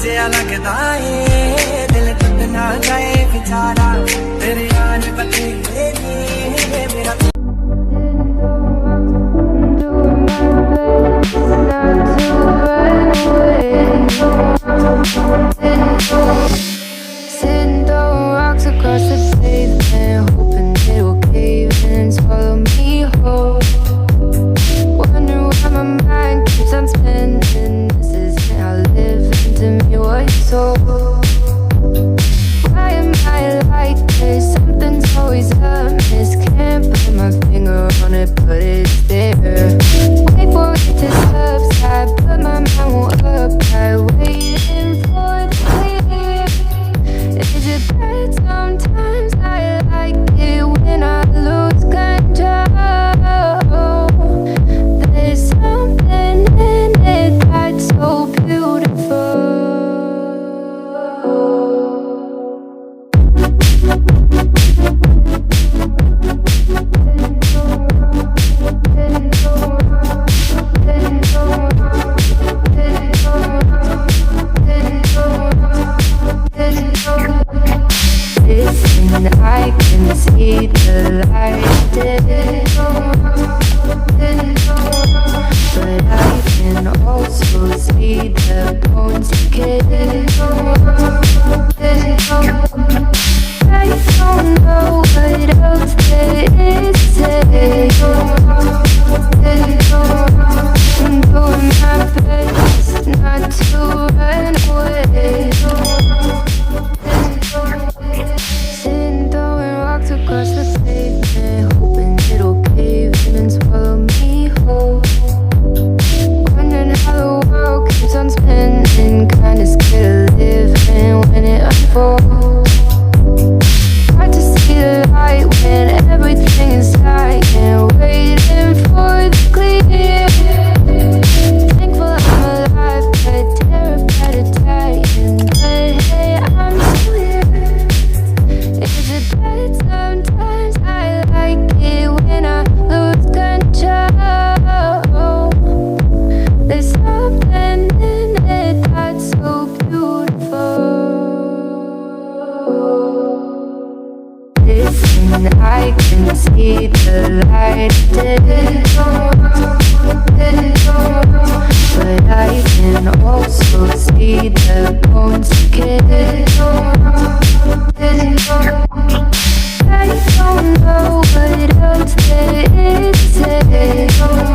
जिया लगदा है दिल टूट ना जाए बेचारा तेरे यार पते मेरा Sitting throwing rocks across the pavement, hoping it'll cave in and swallow me whole. Wondering why my mind keeps on spinning. This isn't how living to me was sold. Why am I like this? Something's always amiss. Can't put my finger on it, but it's there. Wait for it to subside, but my mind won't apply. Waiting for the clear. Is it bad sometimes? I like it when I lose control. There's something in it that's so beautiful. Listen, I can see the light, but I can also see the bones decay. I don't know what else there is to say. I'm doing my best not to run away. Sitting throwing rocks across the pavement, hoping it'll cave in and swallow me whole. Wondering how the world keeps on spinning, kinda scared of living when it unfolds. Hard to see the light when everything is dying, waiting for the clear. Thankful I'm alive, but terrified of dying. But hey, I'm still here. Is it bad sometimes? I like it when I lose control. There's something in it that's so beautiful. Listen, I can see the light, but I can also see the bones decay. I don't know what else there is to say.